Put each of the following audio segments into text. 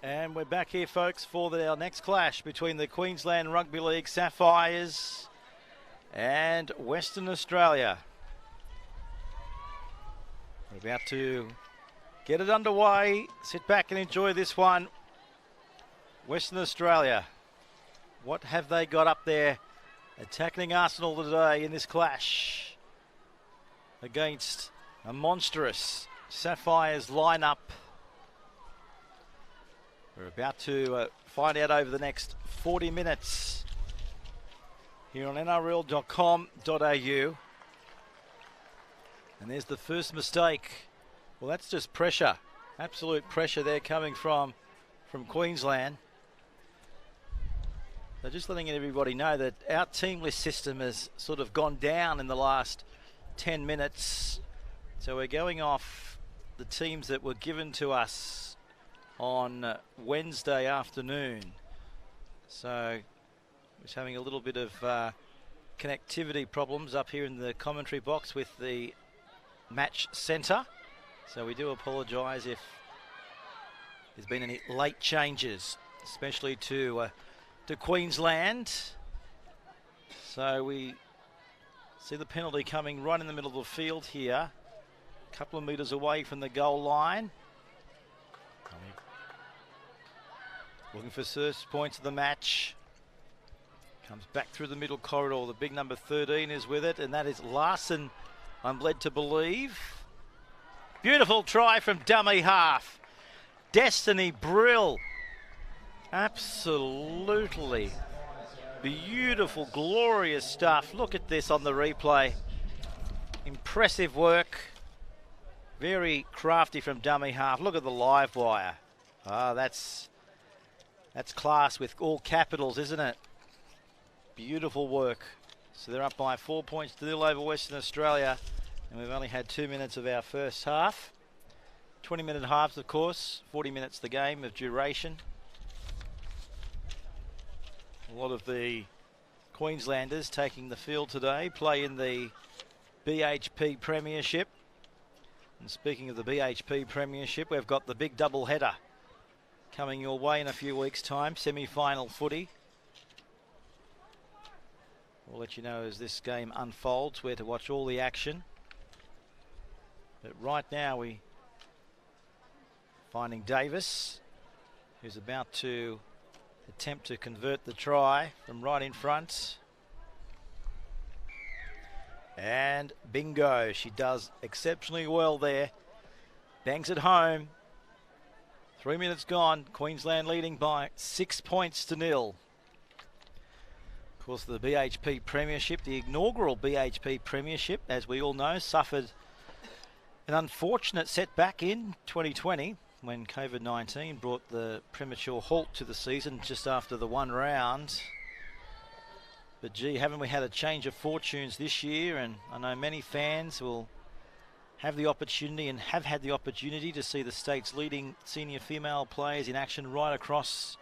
And we're back here, folks, for our next clash between the Queensland Rugby League Sapphires and Western Australia. We're about to get it underway. Sit back and enjoy this one. Western Australia, what have they got up there attacking Arsenal today in this clash against a monstrous Sapphires lineup? We're about to find out over the next 40 minutes here on NRL.com.au. And there's the first mistake. Well, that's just pressure. Absolute pressure there coming from Queensland. So just letting everybody know that our team list system has sort of gone down in the last 10 minutes. So we're going off the teams that were given to us on Wednesday afternoon. So we're having a little bit of connectivity problems up here in the commentary box with the match centre. So we do apologise if there's been any late changes, especially to Queensland. So we see the penalty coming right in the middle of the field here, a couple of metres away from the goal line. Looking for first points of the match. Comes back through the middle corridor. The big number 13 is with it, and that is Larson, I'm led to believe. Beautiful try from dummy half. Destiny Brill. Absolutely beautiful, glorious stuff. Look at this on the replay. Impressive work. Very crafty from dummy half. Look at the live wire. Ah, that's class with all capitals, isn't it? Beautiful work. So they're up by 4 points to 0 over Western Australia, and we've only had 2 minutes of our first half. 20-minute halves, of course. 40 minutes the game of duration. A lot of the Queenslanders taking the field today play in the BHP Premiership. And speaking of the BHP Premiership, we've got the big double header coming your way in a few weeks' time, semi-final footy. We'll let you know as this game unfolds where to watch all the action. But right now we finding Davis, who's about to attempt to convert the try from right in front. And bingo, she does exceptionally well there. Bangs it home. 3 minutes gone. Queensland leading by 6 points to 0. Of course, the BHP Premiership, the inaugural BHP Premiership, as we all know, suffered an unfortunate setback in 2020 when COVID-19 brought the premature halt to the season just after the one round. But gee, haven't we had a change of fortunes this year? And I know many fans will have the opportunity and have had the opportunity to see the state's leading senior female players in action right across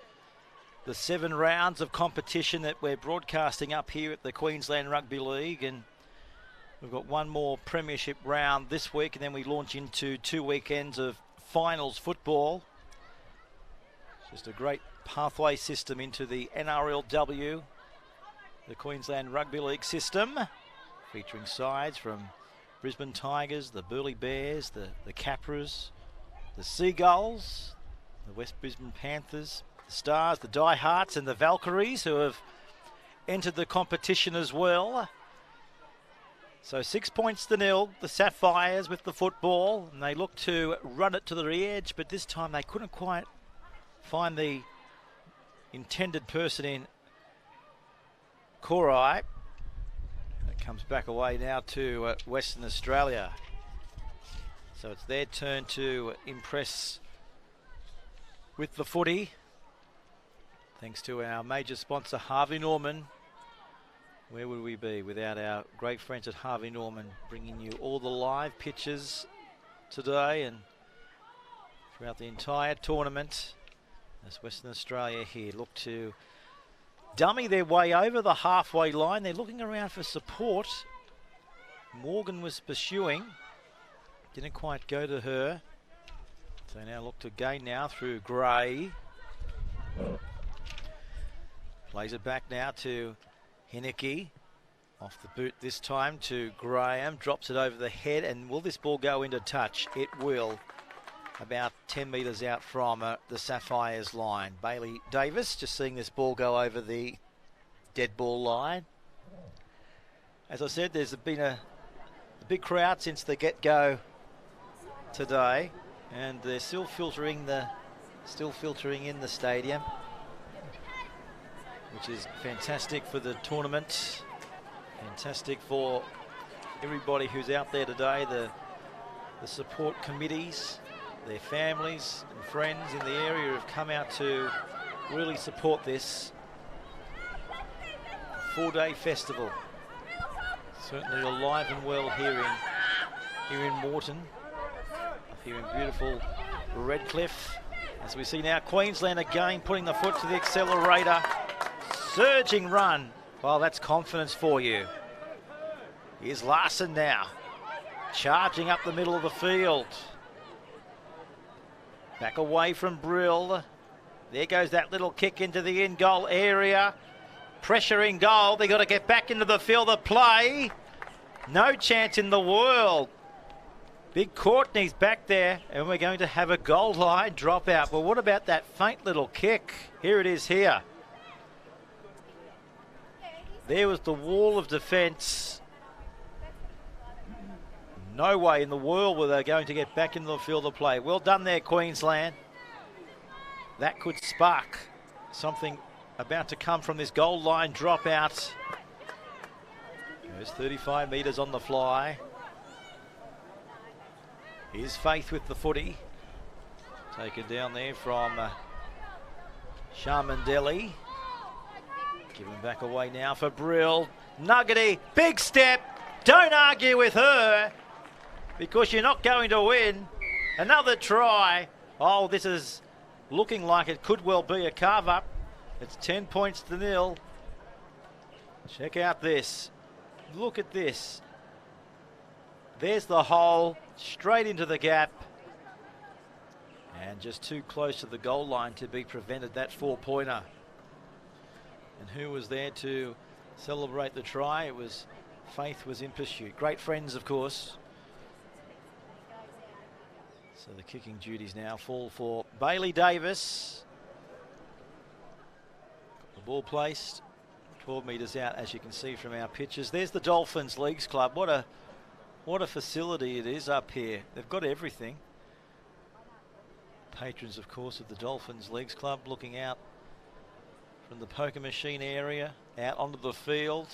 the 7 rounds of competition that we're broadcasting up here at the Queensland Rugby League. And we've got one more premiership round this week, and then we launch into 2 weekends of finals football. Just a great pathway system into the NRLW, the Queensland Rugby League system, featuring sides from Brisbane Tigers, the Burleigh Bears, the Capras, the Seagulls, the West Brisbane Panthers, the Stars, the Diehards and the Valkyries, who have entered the competition as well. So 6 points to 0, the Sapphires with the football, and they look to run it to the edge, but this time they couldn't quite find the intended person in Korai. Comes back away now to Western Australia. So it's their turn to impress with the footy. Thanks to our major sponsor, Harvey Norman. Where would we be without our great friends at Harvey Norman, bringing you all the live pitches today and throughout the entire tournament. As Western Australia here look to dummy their way over the halfway line. They're looking around for support. Morgan was pursuing. Didn't quite go to her. So now look to gain now through Gray. Plays it back now to Hinneke. Off the boot this time to Graham. Drops it over the head. And will this ball go into touch? It will. About 10 metres out from the Sapphires line. Bailey Davis just seeing this ball go over the dead ball line. As I said, there's been a big crowd since the get-go today, and they're still filtering in the stadium, which is fantastic for the tournament. Fantastic for everybody who's out there today, the support committees, their families and friends in the area have come out to really support this 4-day festival. Certainly alive and well here in Moreton, up here in beautiful Redcliffe. As we see now, Queensland again putting the foot to the accelerator. Surging run. Well, that's confidence for you. Here's Larson now, charging up the middle of the field. Back away from Brill. There goes that little kick into the in-goal area. Pressure in goal. They got to get back into the field of play. No chance in the world. Big Courtney's back there, and we're going to have a goal line dropout. Well, what about that faint little kick? Here it is here. There was the wall of defence. No way in the world were they going to get back into the field of play. Well done there, Queensland. That could spark something about to come from this goal line dropout. There's 35 metres on the fly. Here's Faith with the footy. Taken down there from Sharmandelli. Given back away now for Brill. Nuggety, big step. Don't argue with her because you're not going to win. Another try. Oh, this is looking like it could well be a carve-up. It's 10 points to 0. Check out this. Look at this. There's the hole, straight into the gap. And just too close to the goal line to be prevented that 4-pointer. And who was there to celebrate the try? It was Faith was in pursuit. Great friends, of course. So the kicking duties now fall for Bailey Davis. Got the ball placed 12 metres out, as you can see from our pictures. There's the Dolphins Leagues Club. What a facility it is up here. They've got everything. Patrons, of course, of the Dolphins Leagues Club, looking out from the poker machine area out onto the field.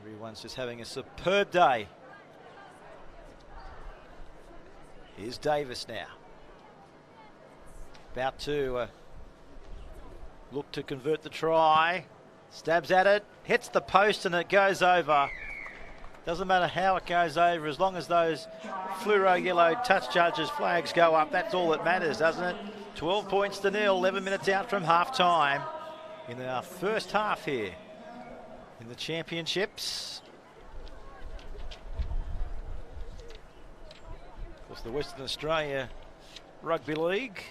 Everyone's just having a superb day. Here's Davis now. About to look to convert the try. Stabs at it, hits the post and it goes over. Doesn't matter how it goes over, as long as those fluoro yellow touch judges' flags go up, that's all that matters, doesn't it? 12 points to 0, 11 minutes out from half time in our first half here in the championships. Of course, the Western Australia Rugby League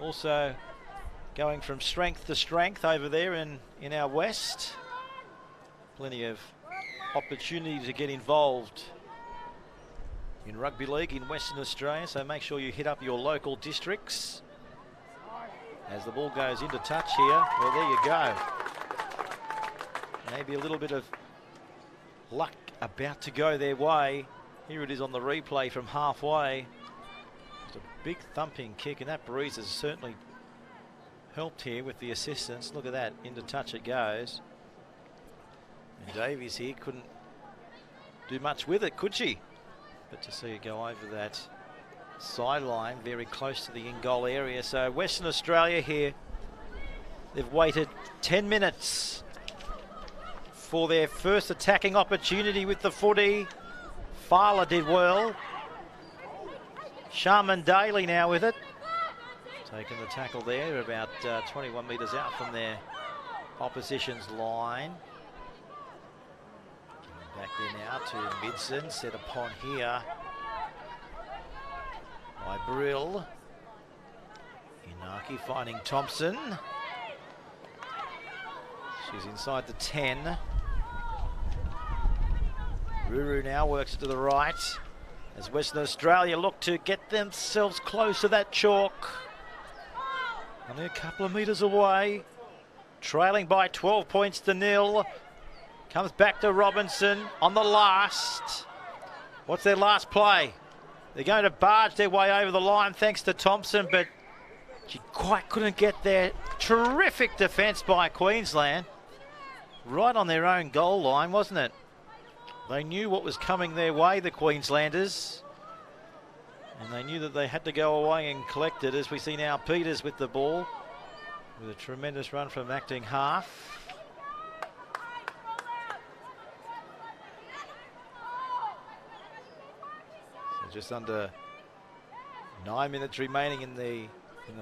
also going from strength to strength over there in our west. Plenty of opportunity to get involved in rugby league in Western Australia, so make sure you hit up your local districts. As the ball goes into touch here, well, there you go. Maybe a little bit of luck about to go their way. Here it is on the replay from halfway. It's a big thumping kick, and that breeze has certainly helped here with the assistance. Look at that, into touch it goes. And Davies here couldn't do much with it, could she? But to see it go over that sideline, very close to the in-goal area. So Western Australia here, they've waited 10 minutes for their first attacking opportunity with the footy. Fowler did well. Sharman Daly now with it. Taking the tackle there, about 21 metres out from their opposition's line. Back there now to Midson, set upon here by Brill. Inaki finding Thompson. She's inside the 10. Ruru now works to the right as Western Australia look to get themselves close to that chalk. Only a couple of metres away. Trailing by 12 points to nil. Comes back to Robinson on the last. What's their last play? They're going to barge their way over the line thanks to Thompson, but she quite couldn't get there. Terrific defence by Queensland. Right on their own goal line, wasn't it? They knew what was coming their way, the Queenslanders. And they knew that they had to go away and collect it, as we see now Peters with the ball. With a tremendous run from acting half. So just under 9 minutes remaining in the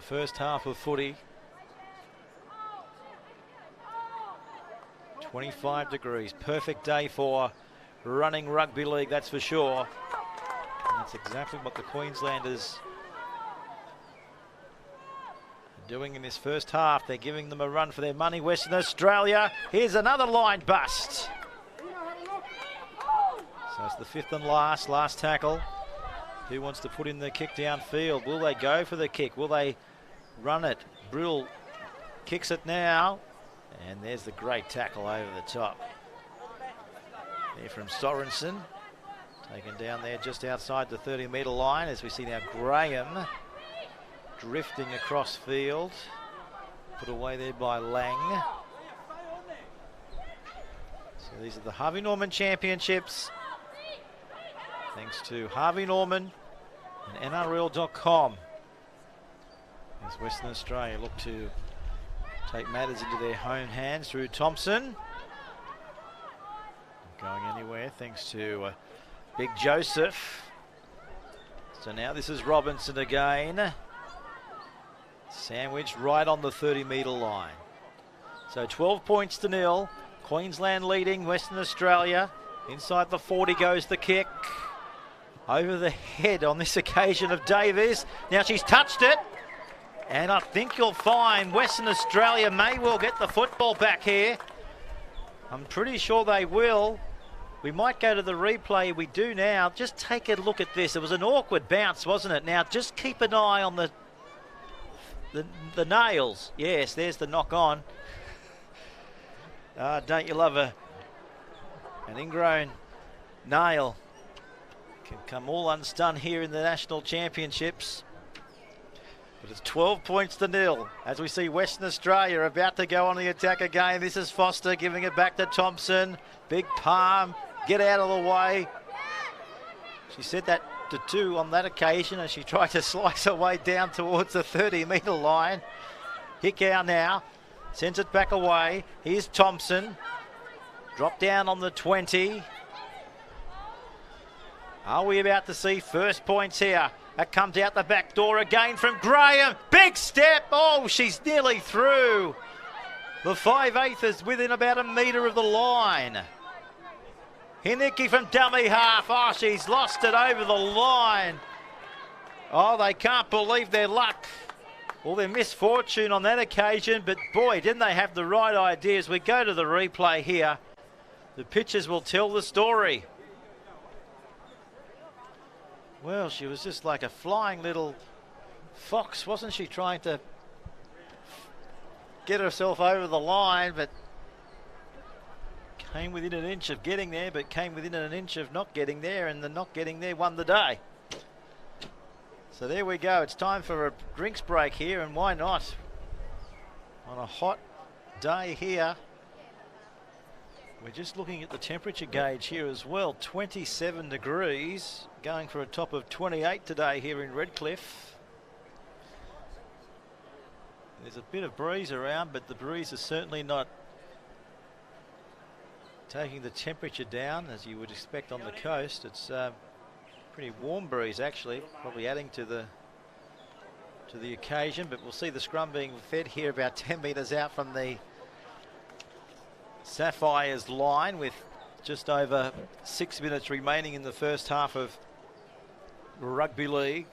first half of footy. 25 degrees, perfect day for running rugby league, that's for sure. And that's exactly what the Queenslanders are doing in this first half. They're giving them a run for their money. Western Australia, here's another line bust. So it's the fifth and last tackle. Who wants to put in the kick downfield? Will they go for the kick? Will they run it? Brill kicks it now. And there's the great tackle over the top. There from Sorensen. Taken down there just outside the 30-metre line, as we see now Graham drifting across field. Put away there by Lang. So these are the Harvey Norman Championships. Thanks to Harvey Norman and NRL.com. As Western Australia look to take matters into their own hands through Thompson. Not going anywhere thanks to Big Joseph. So now this is Robinson again. Sandwiched right on the 30-metre line. So 12 points to nil. Queensland leading Western Australia. Inside the 40 goes the kick. Over the head on this occasion of Davies. Now she's touched it. And I think you'll find Western Australia may well get the football back here. I'm pretty sure they will. We might go to the replay. We do now. Just take a look at this. It was an awkward bounce, wasn't it? Now just keep an eye on the nails. Yes, there's the knock on. Don't you love an ingrown nail? Can come all undone here in the National Championships. But it's 12 points to nil as we see Western Australia about to go on the attack again. This is Foster giving it back to Thompson. Big palm, get out of the way. She said that to two on that occasion as she tried to slice her way down towards the 30-metre line. Hickow now sends it back away. Here's Thompson. Drop down on the 20. Are we about to see first points here? That comes out the back door again from Graham. Big step. Oh, she's nearly through. The 5/8 is within about a metre of the line. Hinicki from dummy half. Oh, she's lost it over the line. Oh, they can't believe their luck or their misfortune on that occasion. But boy, didn't they have the right idea. As we go to the replay here, the pictures will tell the story. Well, she was just like a flying little fox, wasn't she, trying to get herself over the line, but came within an inch of getting there, but came within an inch of not getting there, and the not getting there won the day. So there we go. It's time for a drinks break here, and why not? On a hot day here. We're just looking at the temperature gauge here as well. 27 degrees, going for a top of 28 today here in Redcliffe. There's a bit of breeze around, but the breeze is certainly not taking the temperature down as you would expect on the coast. It's a pretty warm breeze actually, probably adding to the occasion, but we'll see the scrum being fed here about 10 metres out from the Sapphires line with just over 6 minutes remaining in the first half of Rugby League.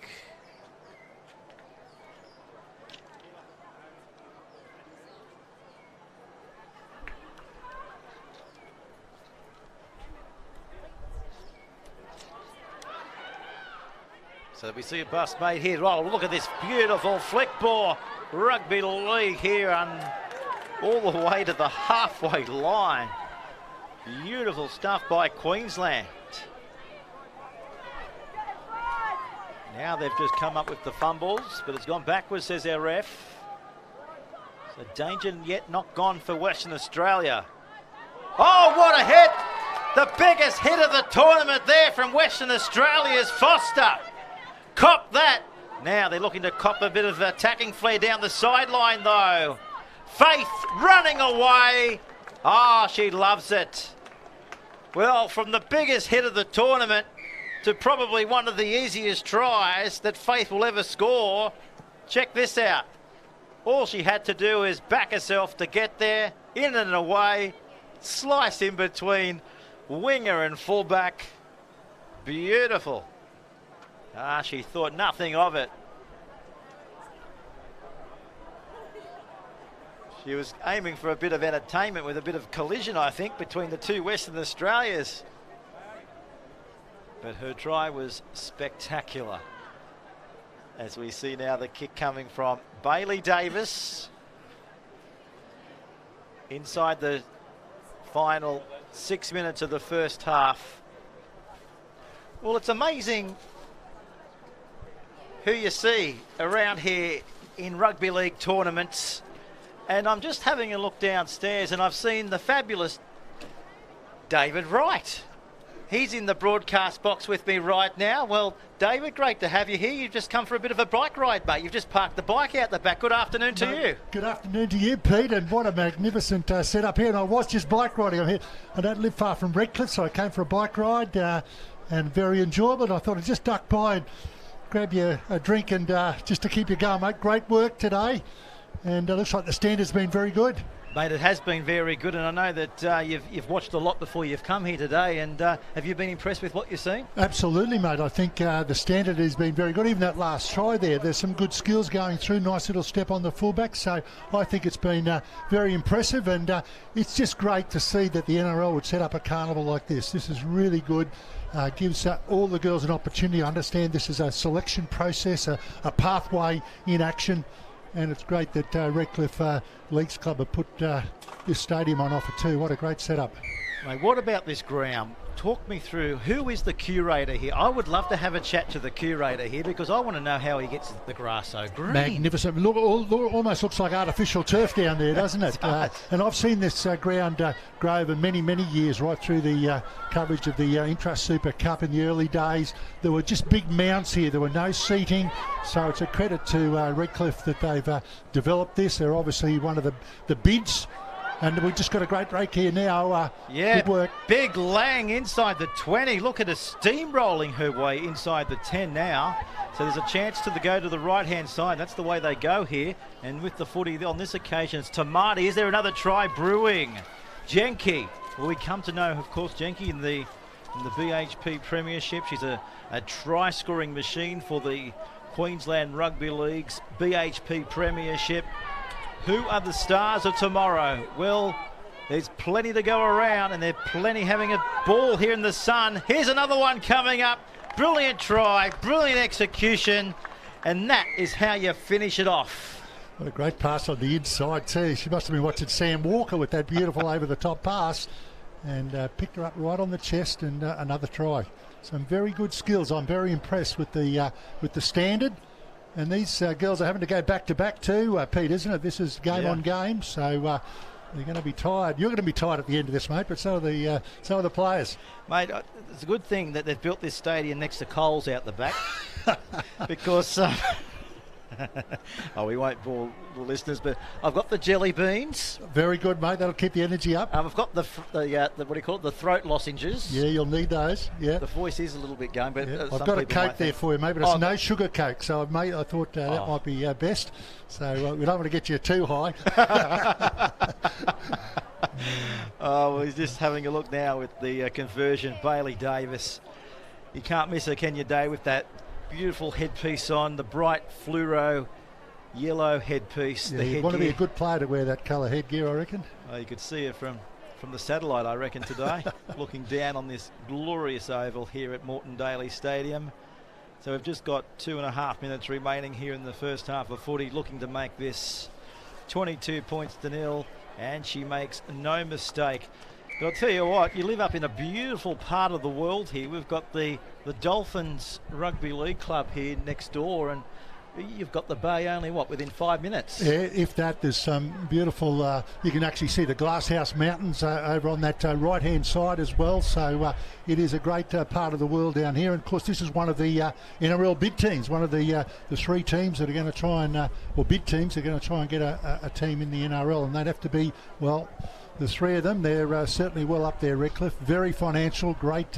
So we see a bust made here. Oh, look at this beautiful flick ball. Rugby league here and all the way to the halfway line. Beautiful stuff by Queensland. Now they've just come up with the fumbles, but it's gone backwards, says our ref. So danger yet not gone for Western Australia. Oh, what a hit! The biggest hit of the tournament there from Western Australia's Foster. Cop that. Now they're looking to cop a bit of attacking flair down the sideline though. Faith running away. Ah, she loves it. Well, from the biggest hit of the tournament to probably one of the easiest tries that Faith will ever score. Check this out. All she had to do is back herself to get there, in and away, slice in between winger and fullback. Beautiful. Ah, she thought nothing of it. She was aiming for a bit of entertainment with a bit of collision, I think, between the two Western Australias. But her try was spectacular. As we see now the kick coming from Bailey Davis. Inside the final 6 minutes of the first half. Well, it's amazing who you see around here in rugby league tournaments. And I'm just having a look downstairs and I've seen the fabulous David Wright. He's in the broadcast box with me right now. Well, David, great to have you here. You've just come for a bit of a bike ride, mate. You've just parked the bike out the back. Good afternoon to you. Good afternoon to you, Pete, and what a magnificent setup here. And I was just bike riding. I'm here. I don't live far from Redcliffe, so I came for a bike ride and very enjoyable. I thought I'd just duck by and grab you a drink and just to keep you going, mate. Great work today, and it looks like the standard's been very good. Mate, it has been very good, and I know that you've watched a lot before you've come here today, and have you been impressed with what you're seeing? Absolutely, mate. I think the standard has been very good. Even that last try there's some good skills going through. Nice little step on the fullback, so I think it's been very impressive, and it's just great to see that the NRL would set up a carnival like this. This is really good. Gives all the girls an opportunity to understand this is a selection process, a pathway in action. And it's great that Redcliffe Leagues Club have put this stadium on offer too. What a great setup. Mate, what about this ground? Talk me through, who is the curator here? I would love to have a chat to the curator here because I want to know how he gets the grass so green. Magnificent. Look, almost looks like artificial turf down there, doesn't it? And I've seen this ground grow over many, many years, right through the coverage of the Intrust Super Cup in the early days. There were just big mounds here. There were no seating. So it's a credit to Redcliffe that they've developed this. They're obviously one of the bids. And we've just got a great break here now. Yeah, good work. Big Lang inside the 20. Look at her steamrolling her way inside the 10 now. So there's a chance to go to the right-hand side. That's the way they go here. And with the footy on this occasion, it's Tamati. Is there another try brewing? Jenke. Well, we come to know, of course, Jenke in the BHP Premiership. She's a try-scoring machine for the Queensland Rugby League's BHP Premiership. Who are the stars of tomorrow? Well, there's plenty to go around, and there's plenty having a ball here in the sun. Here's another one coming up. Brilliant try, brilliant execution, and that is how you finish it off. What a great pass on the inside too. She must have been watching Sam Walker with that beautiful over-the-top pass, and picked her up right on the chest, and another try. Some very good skills. I'm very impressed with the standard. And these girls are having to go back-to-back too, Pete, isn't it? This is game on game, so they're going to be tired. You're going to be tired at the end of this, mate, but so are the players. Mate, it's a good thing that they've built this stadium next to Coles out the back because... we won't bore the listeners, but I've got the jelly beans. Very good, mate. That'll keep the energy up. I've got the what do you call it? The throat lozenges. Yeah, you'll need those. Yeah. The voice is a little bit going, but I've got a Coke there for you, mate, but it's no sugar Coke. So, mate, I thought that might be best. So we don't want to get you too high. We're just having a look now with the conversion. Bailey Davis. You can't miss her, can you, Dave, with that beautiful headpiece on, the bright fluoro yellow headpiece. Yeah, you'd want to be a good player to wear that colour headgear, I reckon. You could see it from the satellite, I reckon, today, looking down on this glorious oval here at Moreton Daily Stadium. So we've just got 2.5 minutes remaining here in the first half of footy, looking to make this 22 points to nil, and she makes no mistake. But I'll tell you what, you live up in a beautiful part of the world here. We've got the Dolphins Rugby League Club here next door, and you've got the bay only, within 5 minutes? Yeah, if that. There's some beautiful, you can actually see the Glasshouse Mountains over on that right-hand side as well. So it is a great part of the world down here. And, of course, this is one of the NRL bid teams, one of the 3 teams that are going to try and, or bid teams, are going to try and get a team in the NRL. And they'd have to be, well, the 3 of them, they're certainly well up there, Redcliffe. Very financial, great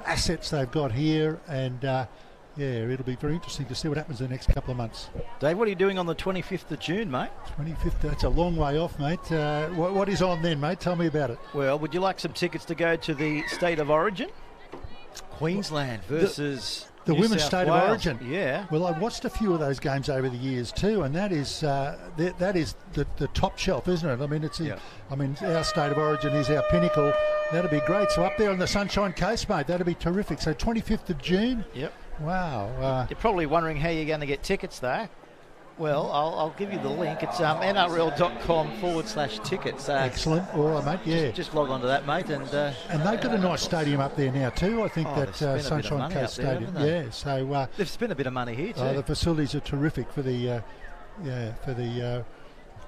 assets they've got here. And, yeah, it'll be very interesting to see what happens in the next couple of months. Dave, what are you doing on the 25th of June, mate? 25th, that's a long way off, mate. What is on then, mate? Tell me about it. Well, would you like some tickets to go to the State of Origin? Queensland versus the New Women's South State Wales. of Origin. Yeah. Well, I've watched a few of those games over the years too, and that is the top shelf, isn't it? I mean, our State of Origin is our pinnacle. That'd be great. So up there on the Sunshine Coast, mate, that'd be terrific. So 25th of June. Yep. Wow. You're probably wondering how you're going to get tickets, though. Well, I'll give you the link. It's nrl.com/tickets. Excellent. All right, mate. Yeah. Just log on to that, mate. And they've got a nice stadium up there now too. I think that Sunshine Coast Stadium. Yeah. So they've spent a bit of money here too. The facilities are terrific for the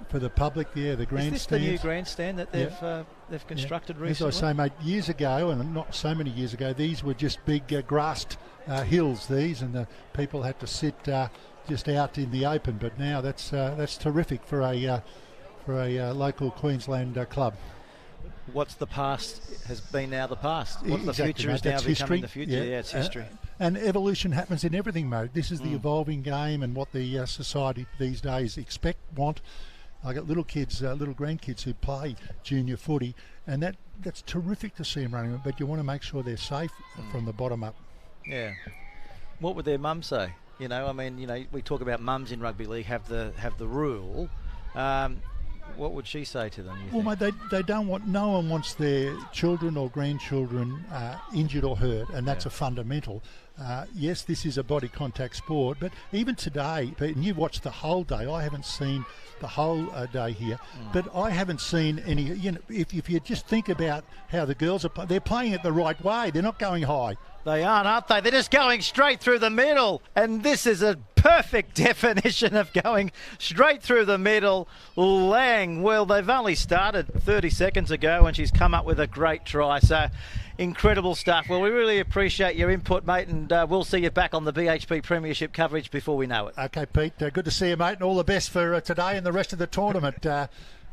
for the public. Yeah, the grandstand. Is this the new grandstand that they've constructed recently? As I say, mate, years ago, and not so many years ago, these were just big grassed hills. And the people had to sit just out in the open. But now that's terrific for a local Queensland club. What's the past has been now the past. What the future is now becoming the future. Yeah, it's history. And evolution happens in everything, mate. This is the evolving game and what the society these days want. I got little kids, little grandkids who play junior footy, and that's terrific to see them running. But you want to make sure they're safe from the bottom up. Yeah. What would their mum say? We talk about mums in rugby league have the rule. What would she say to them? Well, mate, they don't want. No one wants their children or grandchildren injured or hurt, and that's a fundamental. Yes, this is a body contact sport, but even today, and you've watched the whole day. I haven't seen the whole day here, but I haven't seen any. If you just think about how the girls are, they're playing it the right way. They're not going high. They aren't they? They're just going straight through the middle. And this is a perfect definition of going straight through the middle. Lang, well, they've only started 30 seconds ago and she's come up with a great try. So incredible stuff. Well, we really appreciate your input, mate, and we'll see you back on the BHP Premiership coverage before we know it. Okay, Pete. Good to see you, mate, and all the best for today and the rest of the tournament.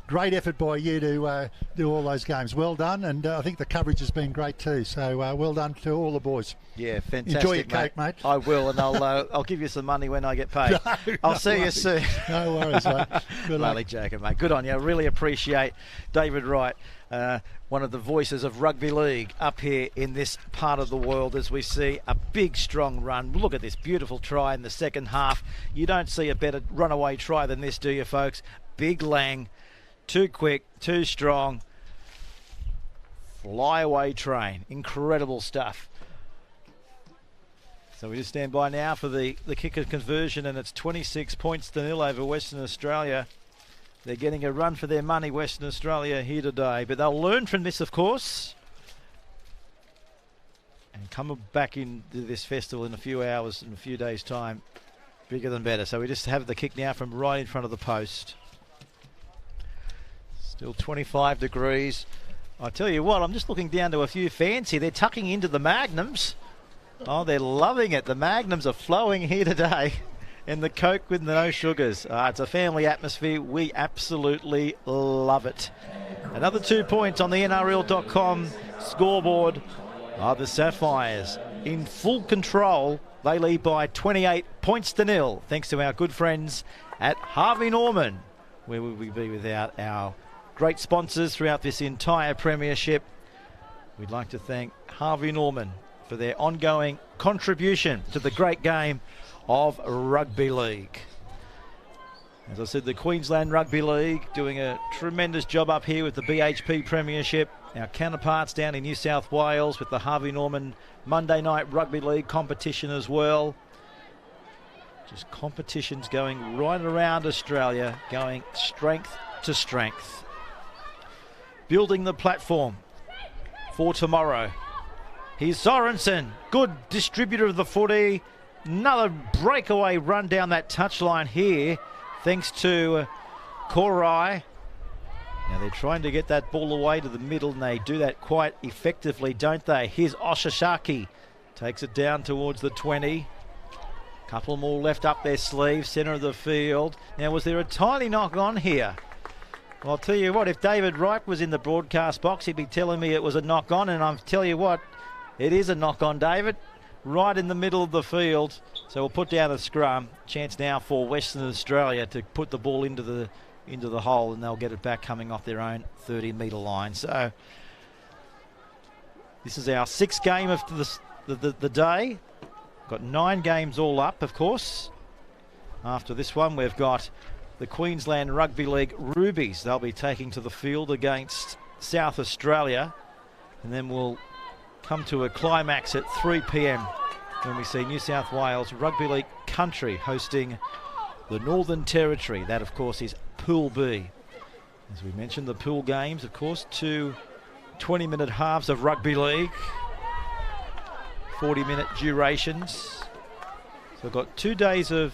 Great effort by you to do all those games. Well done, and I think the coverage has been great too. So well done to all the boys. Yeah, fantastic. Enjoy your cake, mate. I will, and I'll give you some money when I get paid. I'll see you soon. No worries, mate. Good luck. Only joking, mate. Good on you. I really appreciate David Wright, one of the voices of rugby league up here in this part of the world, as we see a big, strong run. Look at this beautiful try in the second half. You don't see a better runaway try than this, do you, folks? Big Lang. Too quick, too strong. Fly-away train. Incredible stuff. So we just stand by now for the kicker conversion, and it's 26 points to nil over Western Australia. They're getting a run for their money, Western Australia, here today. But they'll learn from this, of course, and come back into this festival in a few hours, in a few days' time. Bigger than better. So we just have the kick now from right in front of the post. Still 25 degrees. I tell you what, I'm just looking down to a few fans here. They're tucking into the Magnums. Oh, they're loving it. The Magnums are flowing here today. And the Coke with no sugars. It's a family atmosphere. We absolutely love it. Another 2 points on the NRL.com scoreboard. The Sapphires in full control. They lead by 28 points to nil. Thanks to our good friends at Harvey Norman. Where would we be without our great sponsors throughout this entire premiership? We'd like to thank Harvey Norman for their ongoing contribution to the great game of rugby league. As I said, the Queensland Rugby League doing a tremendous job up here with the BHP Premiership. Our counterparts down in New South Wales with the Harvey Norman Monday Night Rugby League competition as well. Just competitions going right around Australia, going strength to strength. Building the platform for tomorrow. Here's Sorensen, good distributor of the footy. Another breakaway run down that touchline here, thanks to Korai. Now they're trying to get that ball away to the middle, and they do that quite effectively, don't they? Here's Oshishaki, takes it down towards the 20. Couple more left up their sleeve, centre of the field. Now, was there a tiny knock on here? Well, I'll tell you what, if David Wright was in the broadcast box, he'd be telling me it was a knock on, and I'll tell you what, it is a knock on, David, right in the middle of the field. So we'll put down a scrum. Chance now for Western Australia to put the ball into the hole, and they'll get it back coming off their own 30-metre line. So this is our 6th game of the day. Got 9 games all up, of course. After this one, we've got the Queensland Rugby League Rubies. They'll be taking to the field against South Australia, and then we'll come to a climax at 3 p.m. when we see New South Wales Rugby League Country hosting the Northern Territory. That, of course, is Pool B. As we mentioned, the pool games, of course, 2 20-minute halves of rugby league, 40-minute durations. So we've got 2 days of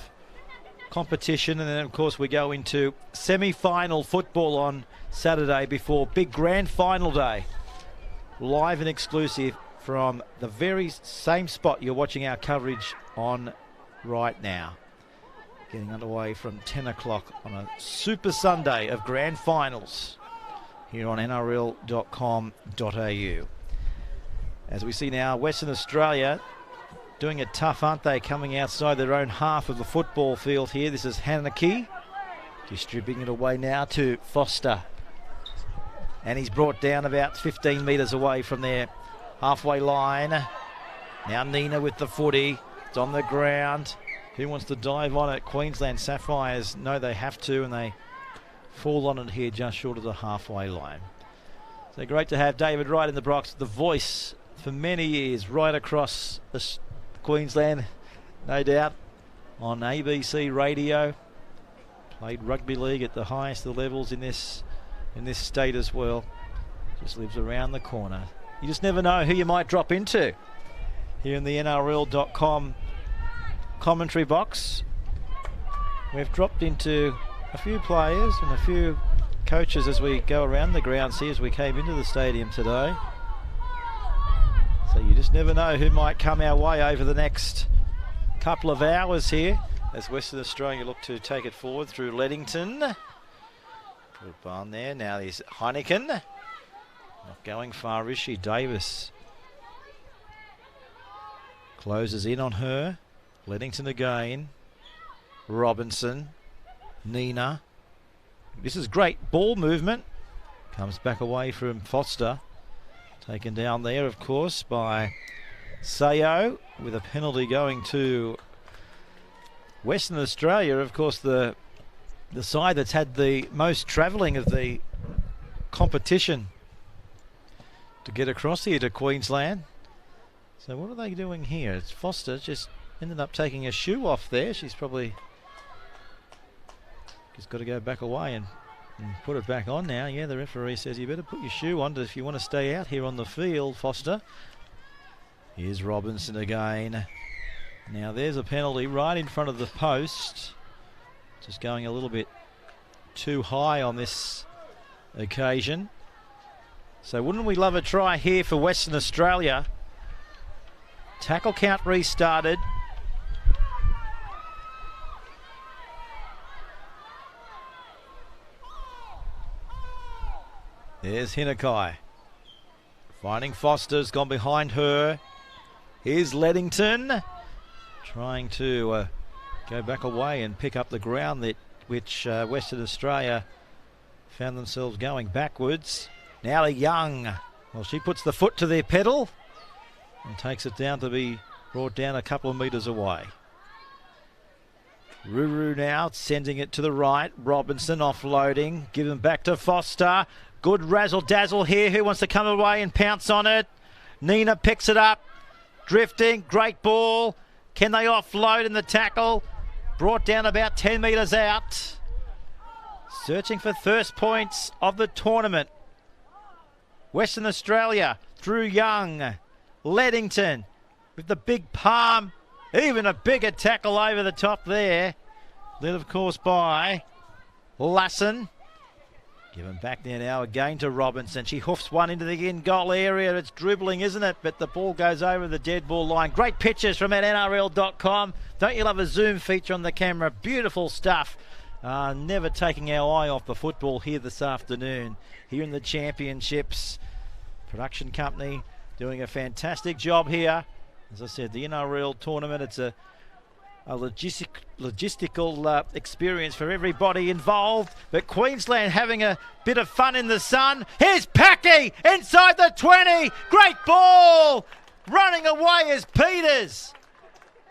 competition, and then, of course, we go into semi-final football on Saturday before big grand final day. Live and exclusive from the very same spot you're watching our coverage on right now. Getting underway from 10 o'clock on a Super Sunday of grand finals here on NRL.com.au. As we see now, Western Australia doing it tough, aren't they? Coming outside their own half of the football field here. This is Haneke distributing it away now to Foster. And he's brought down about 15 metres away from their halfway line. Now Nina with the footy. It's on the ground. Who wants to dive on it? Queensland Sapphires know they have to, and they fall on it here just short of the halfway line. So great to have David Wright in the box, the voice for many years right across Queensland, no doubt, on ABC radio. Played rugby league at the highest of levels in this state as well. Just lives around the corner. You just never know who you might drop into here in the NRL.com commentary box. We've dropped into a few players and a few coaches as we go around the grounds here as we came into the stadium today. So you just never know who might come our way over the next couple of hours here as Western Australia look to take it forward through Leddington. Good barn there. Now there's Heineken. Not going far, is she? Davis closes in on her. Leddington again. Robinson. Nina. This is great ball movement. Comes back away from Foster. Taken down there, of course, by Sayo, with a penalty going to Western Australia. Of course, the side that's had the most travelling of the competition to get across here to Queensland. So what are they doing here? It's Foster just ended up taking a shoe off there. She's probably just got to go back away and put it back on now. Yeah, the referee says you better put your shoe on if you want to stay out here on the field, Foster. Here's Robinson again. Now there's a penalty right in front of the post. Just going a little bit too high on this occasion. So wouldn't we love a try here for Western Australia? Tackle count restarted. There's Hinakai. Finding Foster's gone behind her. Here's Leddington. Trying to go back away and pick up the ground that which Western Australia found themselves going backwards. Now to Young. Well, she puts the foot to their pedal and takes it down to be brought down a couple of metres away. Ruru now sending it to the right. Robinson offloading. Give them back to Foster. Good razzle-dazzle here. Who wants to come away and pounce on it? Nina picks it up. Drifting. Great ball. Can they offload in the tackle? brought down about 10 metres out. Searching for first points of the tournament. Western Australia, Drew Young, Leddington with the big palm. Even a bigger tackle over the top there. Led, of course, by Lassen. Given back there now again to Robinson. She hoofs one into the in-goal area. It's dribbling, isn't it? But the ball goes over the dead ball line. Great pictures from at NRL.com. Don't you love a zoom feature on the camera? Beautiful stuff. Never taking our eye off the football here this afternoon. Here in the championships. Production company doing a fantastic job here. As I said, the NRL tournament, it's a logistical experience for everybody involved. But Queensland having a bit of fun in the sun. Here's Packy inside the 20. Great ball. Running away is Peters.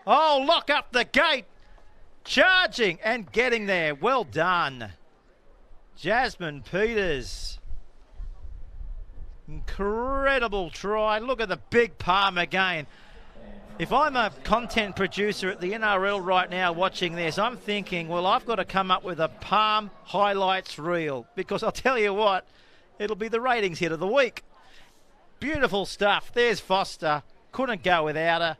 Oh, lock up the gate. Charging and getting there. Well done. Jasmine Peters. Incredible try. Look at the big palm again. If I'm a content producer at the NRL right now watching this, I'm thinking, well, I've got to come up with a palm highlights reel, because I'll tell you what, it'll be the ratings hit of the week. Beautiful stuff. There's Foster. Couldn't go without her.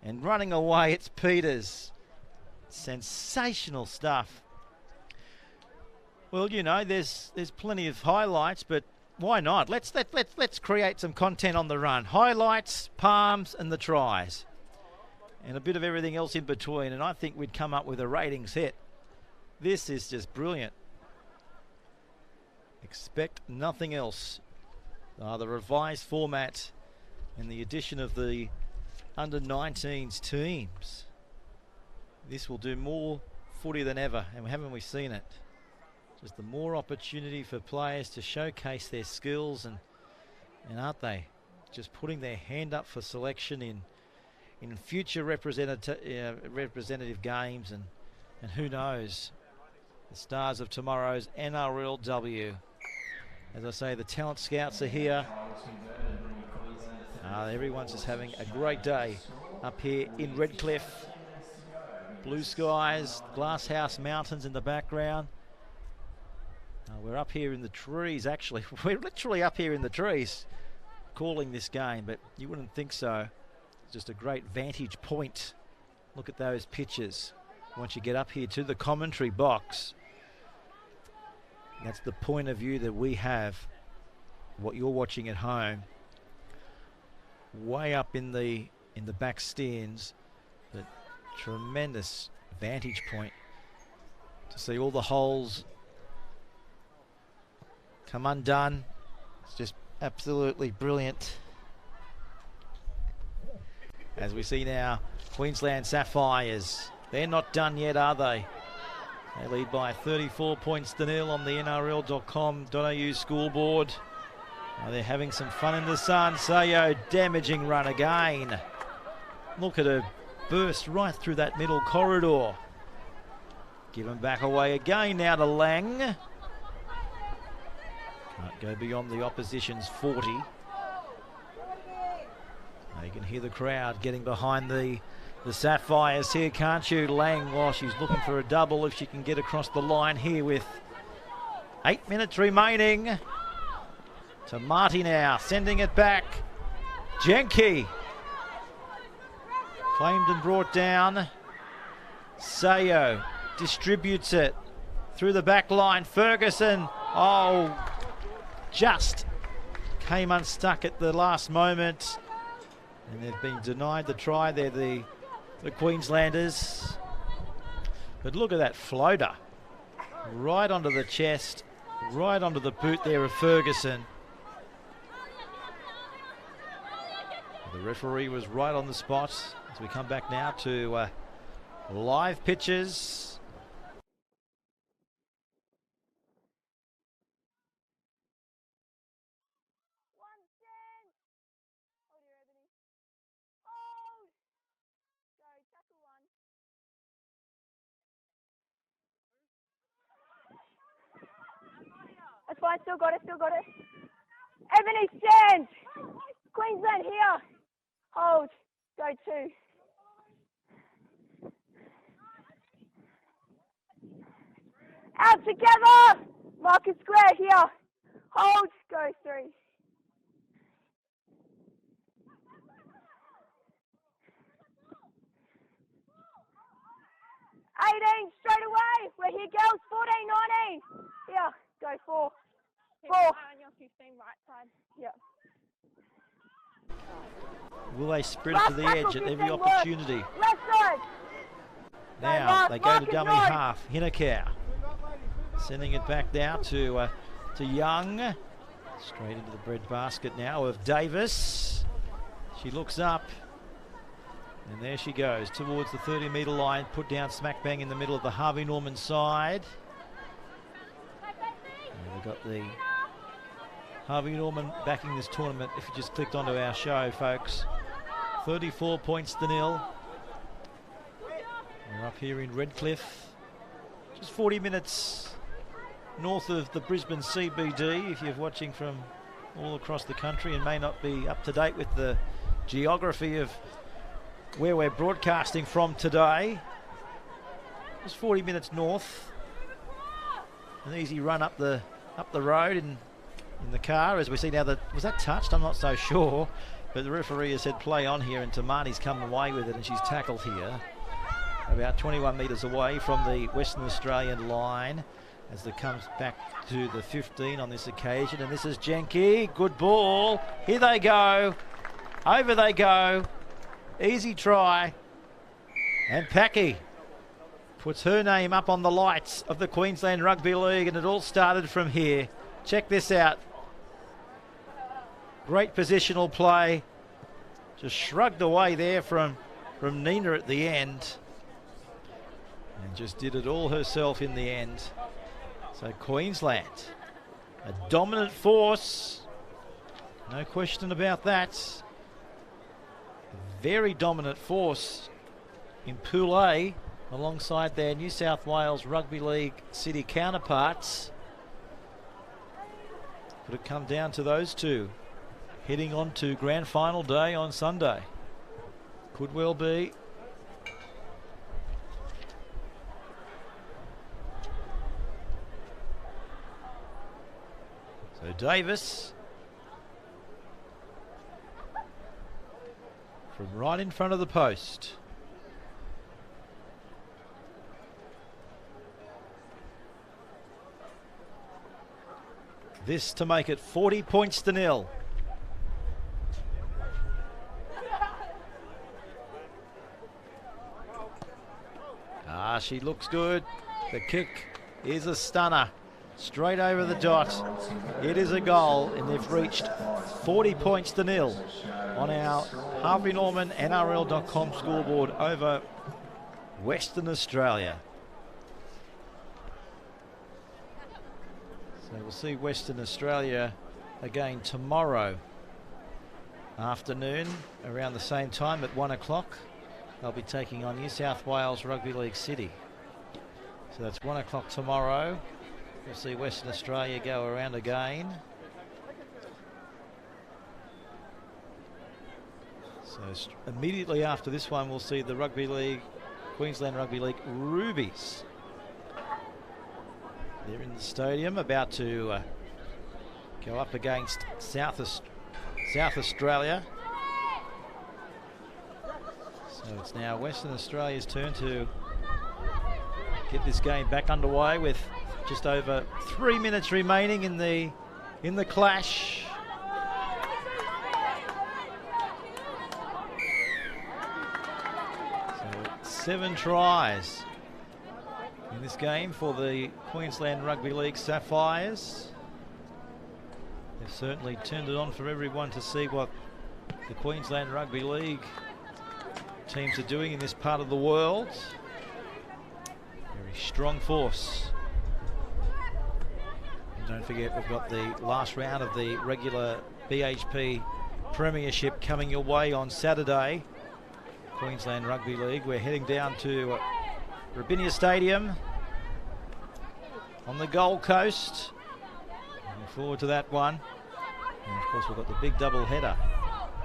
And running away, it's Peters. Sensational stuff. Well, you know, there's plenty of highlights, but why not? Let's create some content on the run. Highlights, palms, and the tries. And a bit of everything else in between, and I think we'd come up with a ratings hit. This is just brilliant. Expect nothing else. The revised format and the addition of the under-19s teams. This will do more footy than ever, and haven't we seen it? Just the more opportunity for players to showcase their skills, and aren't they just putting their hand up for selection in future representative games, and who knows, the stars of tomorrow's NRLW. As I say, the talent scouts are here. Everyone's just having a great day up here in Redcliffe. Blue skies, Glasshouse Mountains in the background. We're up here in the trees, actually. We're literally up here in the trees calling this game, but you wouldn't think so. It's just a great vantage point. Look at those pictures. Once you get up here to the commentary box, that's the point of view that we have. What you're watching at home, way up in the back stands, but tremendous vantage point to see all the holes come undone. It's just absolutely brilliant. As we see now, Queensland Sapphires. They're not done yet, are they? They lead by 34 points to nil on the NRL.com.au scoreboard. They're having some fun in the sun. Sayo, damaging run again. Look at her burst right through that middle corridor. Given back away again now to Lang. Can't go beyond the opposition's 40. You can hear the crowd getting behind the Sapphires here, can't you? Lang, while she's looking for a double, if she can get across the line here with 8 minutes remaining. To Marty now, sending it back. Jenke. Claimed and brought down. Sayo distributes it through the back line. Ferguson, just came unstuck at the last moment. And they've been denied the try there, the Queenslanders. But look at that floater. Right onto the chest, right onto the boot there of Ferguson. The referee was right on the spot as we come back now to live pitches. That's fine, still got it. Ebony, stand! Queensland here! Hold, go 2. Out together. Marcus square here. Hold. Go 3. 18 straight away. We're here, girls. 14, 19. Here. Go 4. 4. On your 15 right side. Yeah. Will they sprint to the edge at every opportunity? Left side. Now they go to dummy half. Hinnekau sending it back now to Young. Straight into the bread basket now of Davis. She looks up. And there she goes towards the 30-metre line. Put down smack bang in the middle of the Harvey Norman side. And we've got the Harvey Norman backing this tournament. If you just clicked onto our show, folks. 34 points to 0. We're up here in Redcliffe, just 40 minutes north of the Brisbane CBD. If you're watching from all across the country and may not be up to date with the geography of where we're broadcasting from today, just 40 minutes north. An easy run up the road in the car, as we see now. Was that touched? I'm not so sure, but the referee has said play on here, and Tamani's come away with it, and she's tackled here about 21 metres away from the Western Australian line as it comes back to the 15 on this occasion. And this is Jenke. Good ball. Here they go. Over they go. Easy try. And Packy puts her name up on the lights of the Queensland Rugby League, and it all started from here. Check this out. Great positional play. Just shrugged away there from Nina at the end. And just did it all herself in the end. So Queensland, a dominant force. No question about that. A very dominant force in Pool A alongside their New South Wales Rugby League city counterparts. Could it come down to those two heading on to grand final day on Sunday? Could well be. So Davis from right in front of the post. This to make it 40 points to 0. She looks good. The kick is a stunner. Straight over the dot. It is a goal, and they've reached 40 points to 0 on our Harvey Norman NRL.com scoreboard over Western Australia. So we'll see Western Australia again tomorrow afternoon around the same time at 1 o'clock. They'll be taking on New South Wales Rugby League City. So that's 1 o'clock tomorrow. We'll see Western Australia go around again. So immediately after this one, we'll see the Rugby League, Queensland Rugby League Rubies. They're in the stadium about to go up against South Australia. So it's now Western Australia's turn to get this game back underway with just over 3 minutes remaining in the clash. So 7 tries in this game for the Queensland Rugby League Sapphires. They've certainly turned it on for everyone to see what the Queensland Rugby League teams are doing in this part of the world. Very strong force. Don't forget, we've got the last round of the regular BHP Premiership coming your way on Saturday. Queensland Rugby League. We're heading down to Rabinia Stadium on the Gold Coast. Looking forward to that one. And of course, we've got the big double header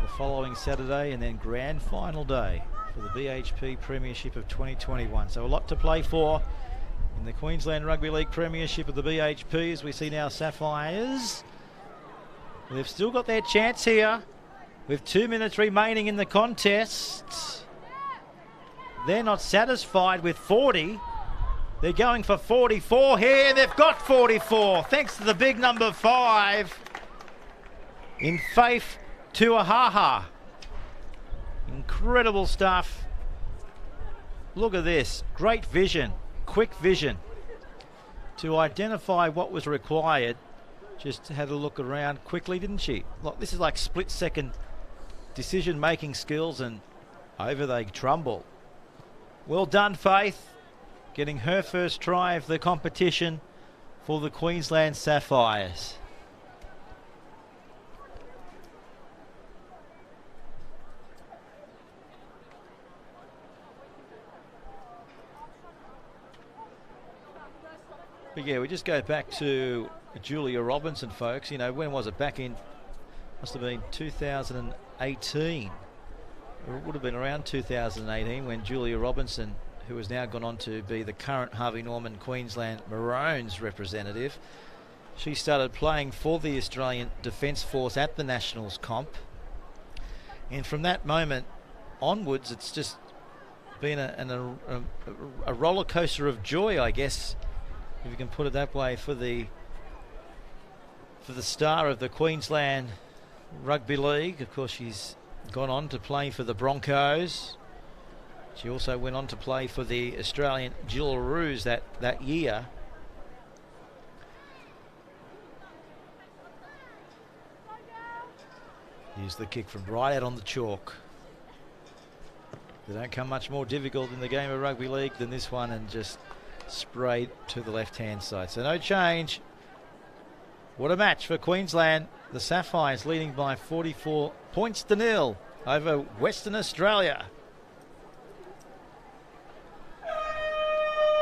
the following Saturday, and then grand final day for the BHP Premiership of 2021. So a lot to play for in the Queensland Rugby League Premiership of the BHP, as we see now Sapphires. They've still got their chance here with 2 minutes remaining in the contest. They're not satisfied with 40. They're going for 44 here. They've got 44 thanks to the big number 5 in Faith Tuahaha. Incredible stuff. Look at this. Great vision, quick vision to identify what was required. Just had a look around quickly, didn't she? Look, this is like split-second decision-making skills, and over they trumble. Well done, Faith. Getting her first try of the competition for the Queensland Sapphires. But yeah, we just go back to Julia Robinson, folks. You know, when was it? Back in, must have been 2018. Or it would have been around 2018 when Julia Robinson, who has now gone on to be the current Harvey Norman Queensland Maroons representative, she started playing for the Australian Defence Force at the Nationals comp. And from that moment onwards, it's just been a roller coaster of joy, I guess, if you can put it that way, for the star of the Queensland Rugby League. Of course, she's gone on to play for the Broncos. She also went on to play for the Australian Jillaroos that year. Here's the kick from right out on the chalk. They don't come much more difficult in the game of rugby league than this one, and just sprayed to the left-hand side. So no change. What a match for Queensland. The Sapphires leading by 44 points to 0 over Western Australia.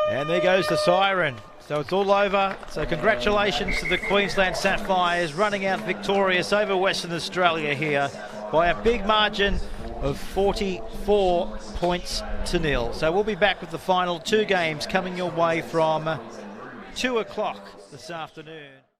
And there goes the siren. So it's all over. So congratulations to the Queensland Sapphires, running out victorious over Western Australia here by a big margin of 44 points to 0. So we'll be back with the final 2 games coming your way from 2 o'clock this afternoon.